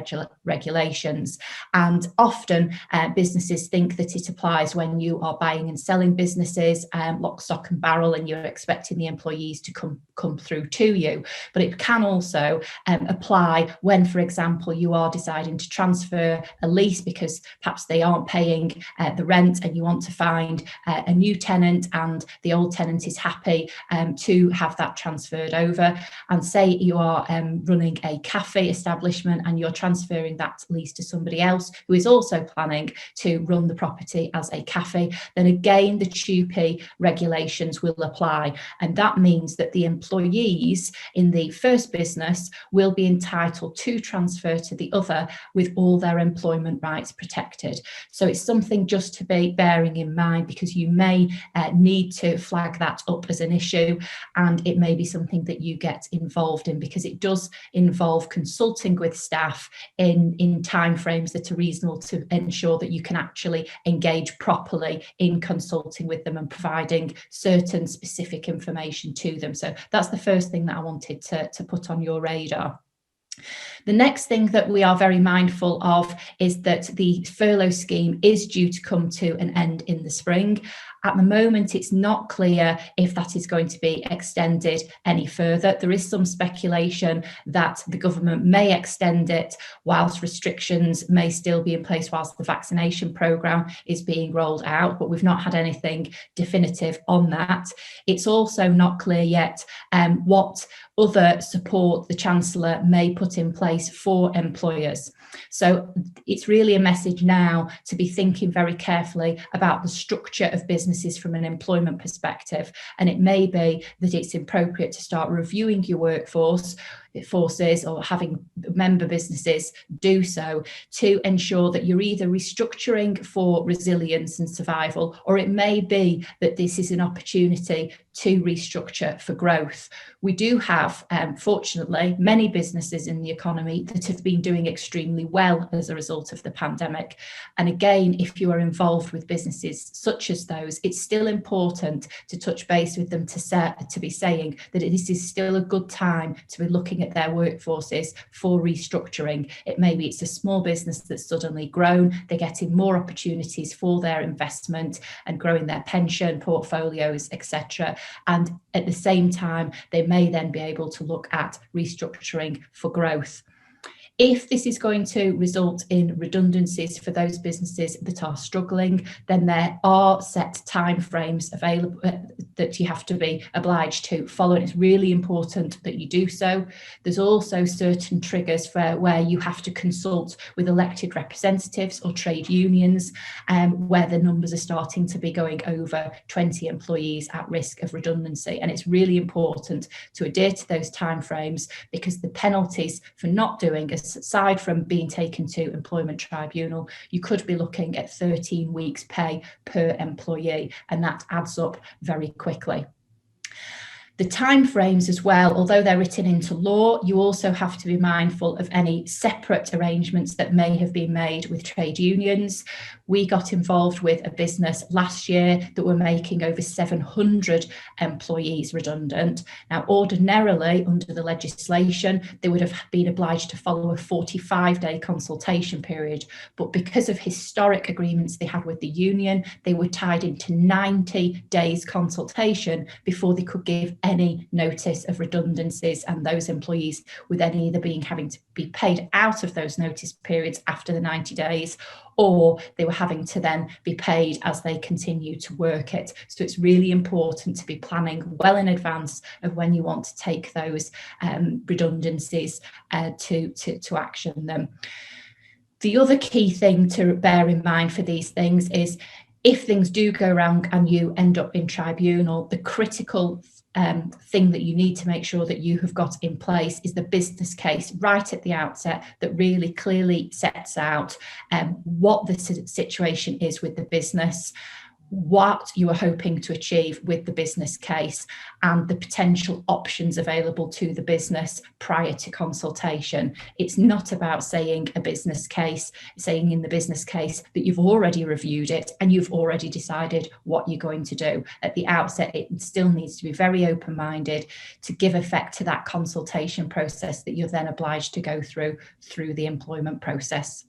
regulations. And often businesses think that it applies when you are buying and selling businesses, lock, stock and barrel, and you're expecting the employees to come through to you. But it can also apply when, for example, you are deciding to transfer a lease because perhaps they aren't paying the rent and you want to find a new tenant, and the old tenant is happy to have that transferred over. And say you are running a cafe establishment and you're transferring that lease to somebody else who is also planning to run the property as a cafe, then again the TUPE regulations will apply, and that means that the employees in the first business will be entitled to transfer to the other with all their employment rights protected. So it's something just to be bearing in mind, because you may need to flag that up as an issue, and it may be something that you get involved in, because it does involve consulting with staff in timeframes that are reasonable to ensure that you can actually engage properly in consulting with them and providing certain specific information to them. So that's the first thing that I wanted to put on your radar. The next thing that we are very mindful of is that the furlough scheme is due to come to an end in the spring. At the moment, it's not clear if that is going to be extended any further. There is some speculation that the government may extend it whilst restrictions may still be in place whilst the vaccination programme is being rolled out, but we've not had anything definitive on that. It's also not clear yet what other support the Chancellor may put in place for employers. So it's really a message now to be thinking very carefully about the structure of businesses from an employment perspective. And it may be that it's appropriate to start reviewing your workforces or having member businesses do so to ensure that you're either restructuring for resilience and survival, or it may be that this is an opportunity to restructure for growth. We do have, fortunately, many businesses in the economy that have been doing extremely well as a result of the pandemic. And again, if you are involved with businesses such as those, it's still important to touch base with them to be saying that this is still a good time to be looking at their workforces for restructuring. Maybe it's a small business that's suddenly grown, they're getting more opportunities for their investment and growing their pension portfolios, etc. And at the same time, they may then be able to look at restructuring for growth. If this is going to result in redundancies for those businesses that are struggling, then there are set timeframes available that you have to be obliged to follow. And it's really important that you do so. There's also certain triggers where you have to consult with elected representatives or trade unions, where the numbers are starting to be going over 20 employees at risk of redundancy. And it's really important to adhere to those timeframes, because the penalties for not doing as aside from being taken to employment tribunal, you could be looking at 13 weeks pay per employee, and that adds up very quickly. The timeframes as well, although they're written into law, you also have to be mindful of any separate arrangements that may have been made with trade unions. We got involved with a business last year that were making over 700 employees redundant. Now, ordinarily, under the legislation, they would have been obliged to follow a 45-day consultation period. But because of historic agreements they had with the union, they were tied into 90 days consultation before they could give any notice of redundancies, and those employees would then either having to be paid out of those notice periods after the 90 days, or they were having to then be paid as they continue to work it. So it's really important to be planning well in advance of when you want to take those redundancies to action them. The other key thing to bear in mind for these things is, if things do go wrong and you end up in tribunal, the critical thing that you need to make sure that you have got in place is the business case right at the outset that really clearly sets out what the situation is with the business, what you are hoping to achieve with the business case and the potential options available to the business prior to consultation. It's not about saying in the business case that you've already reviewed it and you've already decided what you're going to do. At the outset, it still needs to be very open-minded to give effect to that consultation process that you're then obliged to go through the employment process.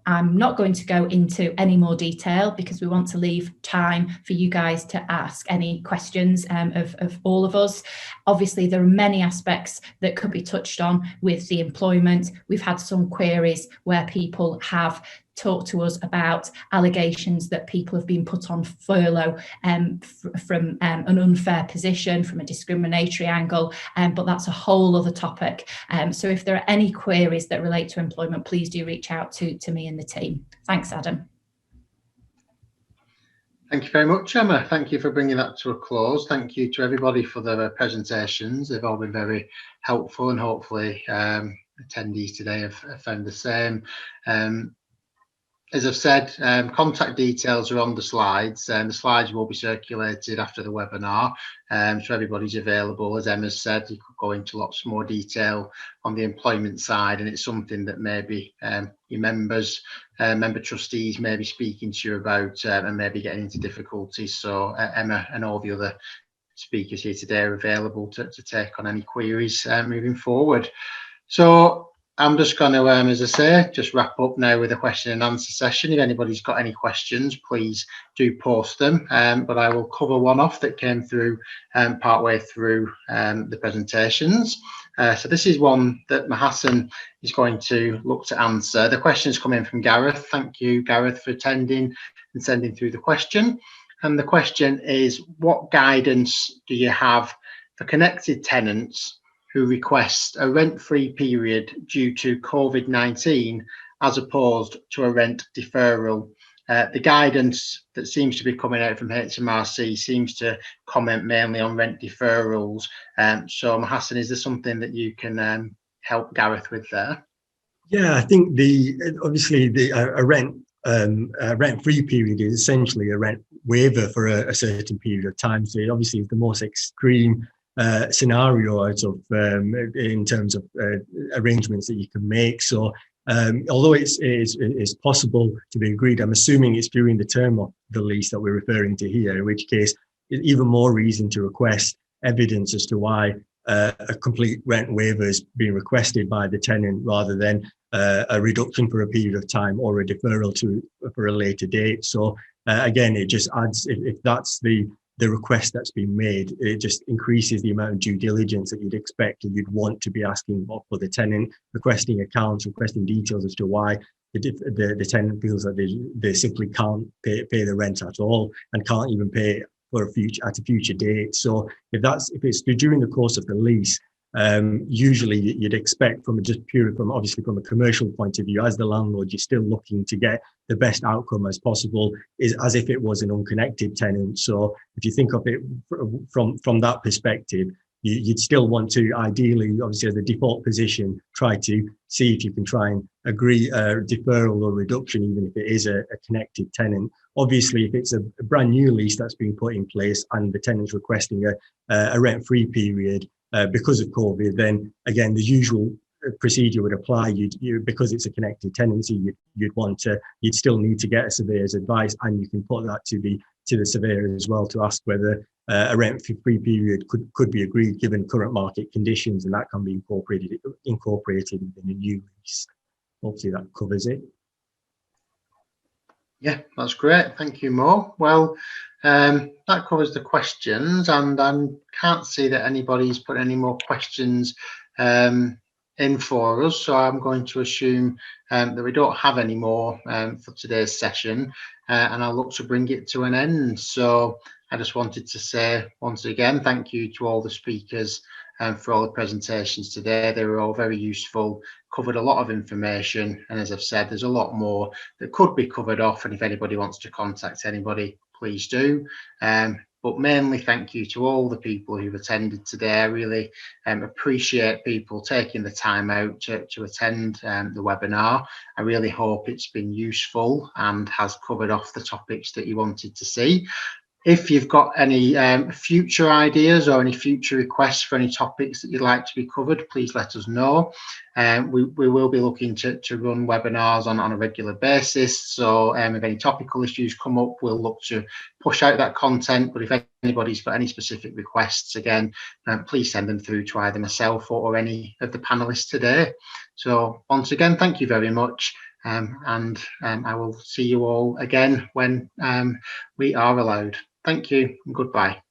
I'm not going to go into any more detail because we want to leave time for you guys to ask any questions of all of us. Obviously, there are many aspects that could be touched on with the employment. We've had some queries where people have talked to us about allegations that people have been put on furlough from an unfair position, from a discriminatory angle, but that's a whole other topic. So if there are any queries that relate to employment, please do reach out to me and the team. Thanks, Adam. Thank you very much, Emma. Thank you for bringing that to a close. Thank you to everybody for their presentations. They've all been very helpful, and hopefully attendees today have found the same. As I've said, contact details are on the slides, and the slides will be circulated after the webinar, so everybody's available. As Emma said, you could go into lots more detail on the employment side, and it's something that maybe your member trustees may be speaking to you about and maybe getting into difficulties. So Emma and all the other speakers here today are available to take on any queries moving forward. So I'm just going to, as I say, just wrap up now with a question and answer session. If anybody's got any questions, please do post them. But I will cover one off that came through partway through the presentations. So this is one that Mahassan is going to look to answer. The question is coming from Gareth. Thank you, Gareth, for attending and sending through the question. And the question is, what guidance do you have for connected tenants who request a rent-free period due to COVID-19 as opposed to a rent deferral? The guidance that seems to be coming out from HMRC seems to comment mainly on rent deferrals. So Mahassan, is there something that you can help Gareth with there? Yeah, I think obviously a rent-free period is essentially a rent waiver for a certain period of time. So it obviously is the most extreme scenario out of in terms of arrangements that you can make. So although it's possible to be agreed, I'm assuming it's during the term of the lease that we're referring to here, in which case even more reason to request evidence as to why a complete rent waiver is being requested by the tenant rather than a reduction for a period of time or a deferral for a later date. So again, it just adds, if that's the request that's been made, it just increases the amount of due diligence that you'd expect and you'd want to be asking for the tenant, requesting accounts, requesting details as to why the tenant feels that they simply can't pay the rent at all and can't even pay for at a future date. So if it's during the course of the lease, usually you'd expect from obviously from a commercial point of view, as the landlord, you're still looking to get the best outcome as possible, is as if it was an unconnected tenant. So if you think of it from that perspective, you'd still want to ideally, obviously as a default position, try to see if you can try and agree a deferral or reduction, even if it is a connected tenant. Obviously, if it's a brand new lease that's been put in place and the tenant's requesting a rent-free period because of COVID, then again, the usual procedure would apply. Because it's a connected tenancy, you'd still need to get a surveyor's advice, and you can put that to the surveyor as well to ask whether a rent-free period could be agreed given current market conditions, and that can be incorporated in a new lease. Hopefully that covers it. Yeah, that's great. Thank you, Mo. Well, that covers the questions, and I can't see that anybody's put any more questions in for us. So I'm going to assume that we don't have any more for today's session, and I'll look to bring it to an end. So I just wanted to say once again, thank you to all the speakers for all the presentations today. They were all very useful, covered a lot of information, and as I've said, there's a lot more that could be covered off, and if anybody wants to contact anybody, please do. but mainly thank you to all the people who've attended today. I really appreciate people taking the time out to attend the webinar. I really hope it's been useful and has covered off the topics that you wanted to see. If you've got any future ideas or any future requests for any topics that you'd like to be covered, please let us know. We will be looking to run webinars on a regular basis. So if any topical issues come up, we'll look to push out that content. But if anybody's got any specific requests, again, please send them through to either myself or any of the panelists today. So once again, thank you very much. And I will see you all again when we are allowed. Thank you and goodbye.